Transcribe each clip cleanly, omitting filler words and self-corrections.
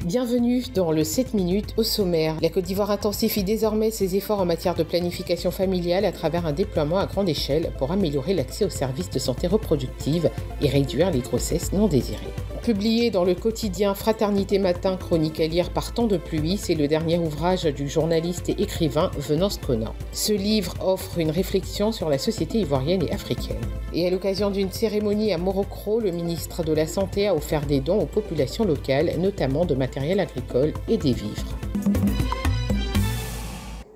Bienvenue dans le 7 minutes au sommaire. La Côte d'Ivoire intensifie désormais ses efforts en matière de planification familiale à travers un déploiement à grande échelle pour améliorer l'accès aux services de santé reproductive et réduire les grossesses non désirées. Publié dans le quotidien Fraternité Matin, chronique à lire par temps de pluie, c'est le dernier ouvrage du journaliste et écrivain Venance Conan. Ce livre offre une réflexion sur la société ivoirienne et africaine. Et à l'occasion d'une cérémonie à Morocco, le ministre de la Santé a offert des dons aux populations locales, notamment de matériel agricole et des vivres.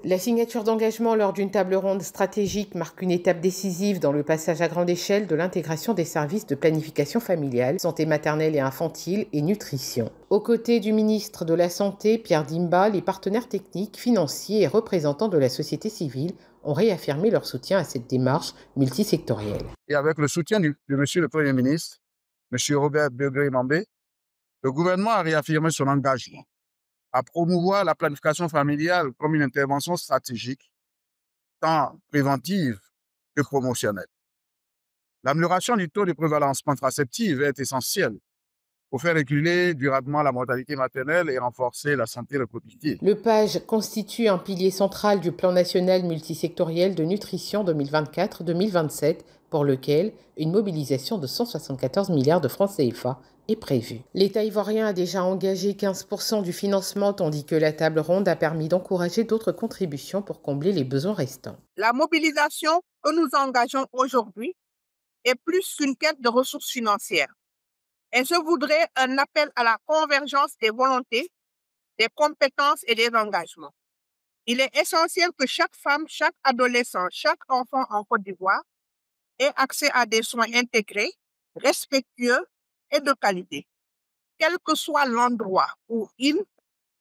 La signature d'engagement lors d'une table ronde stratégique marque une étape décisive dans le passage à grande échelle de l'intégration des services de planification familiale, santé maternelle et infantile et nutrition. Aux côtés du ministre de la Santé, Pierre Dimba, les partenaires techniques, financiers et représentants de la société civile ont réaffirmé leur soutien à cette démarche multisectorielle. Et avec le soutien de Monsieur le Premier ministre, Monsieur Robert Begré-Mambé, le gouvernement a réaffirmé son engagement à promouvoir la planification familiale comme une intervention stratégique, tant préventive que promotionnelle. L'amélioration du taux de prévalence contraceptive est essentielle pour faire reculer durablement la mortalité maternelle et renforcer la santé reproductive. Le PAGE constitue un pilier central du plan national multisectoriel de nutrition 2024-2027, pour lequel une mobilisation de 174 milliards de francs CFA est prévue. L'État ivoirien a déjà engagé 15% du financement, tandis que la table ronde a permis d'encourager d'autres contributions pour combler les besoins restants. La mobilisation que nous engageons aujourd'hui est plus qu'une quête de ressources financières. Et je voudrais un appel à la convergence des volontés, des compétences et des engagements. Il est essentiel que chaque femme, chaque adolescent, chaque enfant en Côte d'Ivoire ait accès à des soins intégrés, respectueux et de qualité, quel que soit l'endroit où il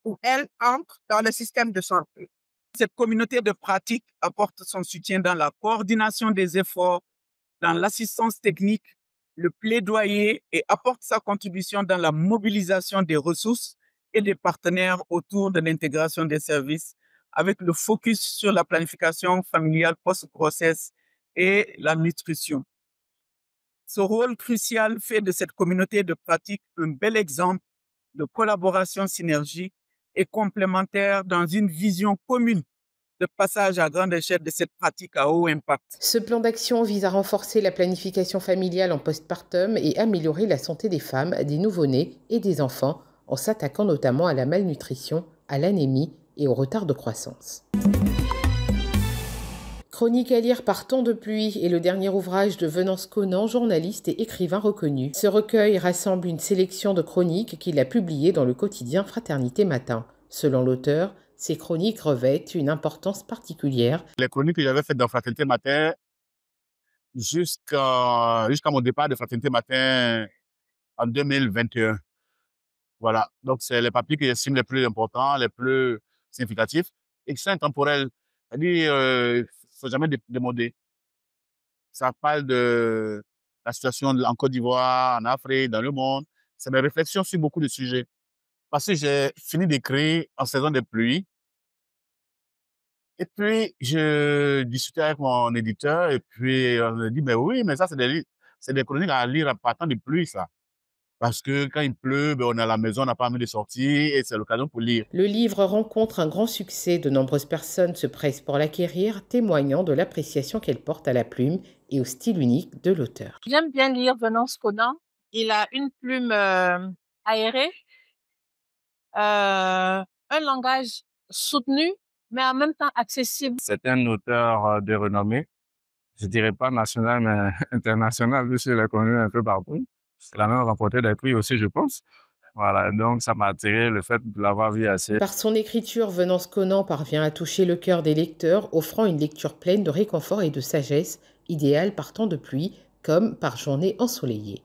ou elle entre dans le système de santé. Cette communauté de pratique apporte son soutien dans la coordination des efforts, dans l'assistance technique, le plaidoyer et apporte sa contribution dans la mobilisation des ressources et des partenaires autour de l'intégration des services avec le focus sur la planification familiale post-grossesse et la nutrition. Ce rôle crucial fait de cette communauté de pratique un bel exemple de collaboration synergique et complémentaire dans une vision commune de passage à grande échelle de cette pratique à haut impact. Ce plan d'action vise à renforcer la planification familiale en postpartum et améliorer la santé des femmes, des nouveau-nés et des enfants en s'attaquant notamment à la malnutrition, à l'anémie et au retard de croissance. Chronique à lire par temps de pluie est le dernier ouvrage de Venance Conan, journaliste et écrivain reconnu. Ce recueil rassemble une sélection de chroniques qu'il a publiées dans le quotidien Fraternité Matin. Selon l'auteur, ces chroniques revêtent une importance particulière. Les chroniques que j'avais faites dans Fraternité Matin jusqu'à mon départ de Fraternité Matin en 2021. Voilà, donc c'est les papiers que j'estime les plus importants, les plus significatifs et qui sont intemporels. C'est-à-dire, il ne faut jamais démoder. Ça parle de la situation en Côte d'Ivoire, en Afrique, dans le monde. C'est mes réflexions sur beaucoup de sujets. Parce que j'ai fini d'écrire en saison de pluie. Et puis, je discutais avec mon éditeur et puis on me dit, mais oui, mais ça, c'est des chroniques à lire par temps de pluie, ça. Parce que quand il pleut, on est à la maison, on n'a pas envie de sortir et c'est l'occasion pour lire. Le livre rencontre un grand succès. De nombreuses personnes se pressent pour l'acquérir, témoignant de l'appréciation qu'elle porte à la plume et au style unique de l'auteur. J'aime bien lire Venance Conan. Il a une plume aérée, un langage soutenu, mais en même temps accessible. C'est un auteur de renommée. Je dirais pas national, mais international, vu qu'il est connu un peu partout. Il a même remporté des prix aussi, je pense. Voilà, donc ça m'a attiré le fait de l'avoir vu assez. Par son écriture, Venance Conan parvient à toucher le cœur des lecteurs, offrant une lecture pleine de réconfort et de sagesse, idéale par temps de pluie comme par journée ensoleillée.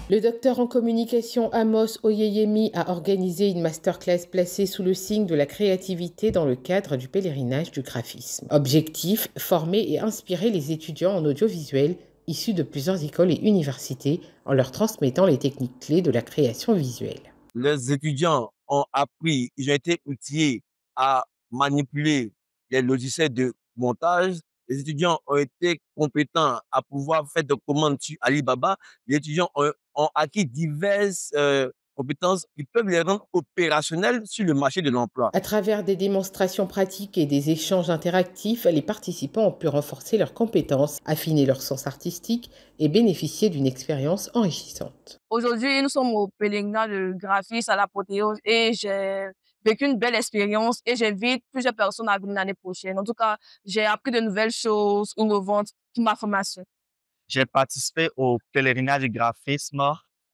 Le docteur en communication Amos Oyeyemi a organisé une masterclass placée sous le signe de la créativité dans le cadre du pèlerinage du graphisme. Objectif, former et inspirer les étudiants en audiovisuel issus de plusieurs écoles et universités en leur transmettant les techniques clés de la création visuelle. Les étudiants ont appris, ils ont été outillés à manipuler les logiciels de montage. Les étudiants ont été compétents à pouvoir faire des commandes sur Alibaba. Les étudiants ont acquis diverses compétences qui peuvent les rendre opérationnels sur le marché de l'emploi. À travers des démonstrations pratiques et des échanges interactifs, les participants ont pu renforcer leurs compétences, affiner leur sens artistique et bénéficier d'une expérience enrichissante. Aujourd'hui, nous sommes au pèlerinage de graphisme à l'apothéose et j'ai vécu une belle expérience et j'invite plusieurs personnes à venir l'année prochaine. En tout cas, j'ai appris de nouvelles choses innovantes pour ma formation. J'ai participé au pèlerinage du graphisme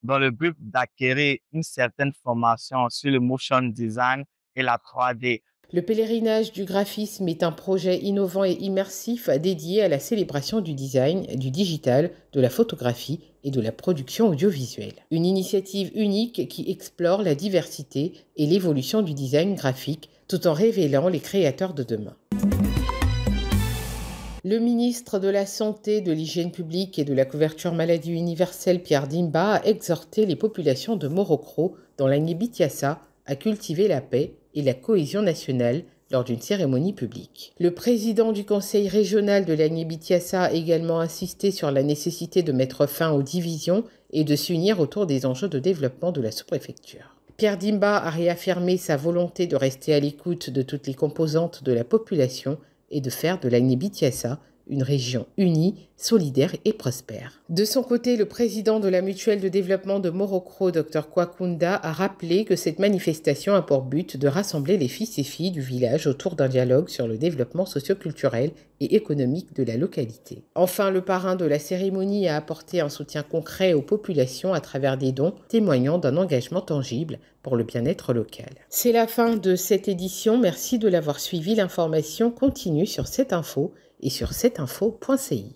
dans le but d'acquérir une certaine formation sur le motion design et la 3D. Le pèlerinage du graphisme est un projet innovant et immersif dédié à la célébration du design, du digital, de la photographie et de la production audiovisuelle. Une initiative unique qui explore la diversité et l'évolution du design graphique tout en révélant les créateurs de demain. Le ministre de la Santé, de l'Hygiène publique et de la couverture maladie universelle, Pierre Dimba, a exhorté les populations de Morokro, dans l'Agné-Bitiassa, à cultiver la paix et la cohésion nationale lors d'une cérémonie publique. Le président du conseil régional de l'Agné-Bitiassa a également insisté sur la nécessité de mettre fin aux divisions et de s'unir autour des enjeux de développement de la sous-préfecture. Pierre Dimba a réaffirmé sa volonté de rester à l'écoute de toutes les composantes de la population et de faire de l'Agné-Bitiassa une région unie, solidaire et prospère. De son côté, le président de la mutuelle de développement de Morokro, Dr Kwakunda, a rappelé que cette manifestation a pour but de rassembler les fils et filles du village autour d'un dialogue sur le développement socio-culturel et économique de la localité. Enfin, le parrain de la cérémonie a apporté un soutien concret aux populations à travers des dons, témoignant d'un engagement tangible pour le bien-être local. C'est la fin de cette édition. Merci de l'avoir suivi. L'information continue sur cette info et sur cetinfo.ci.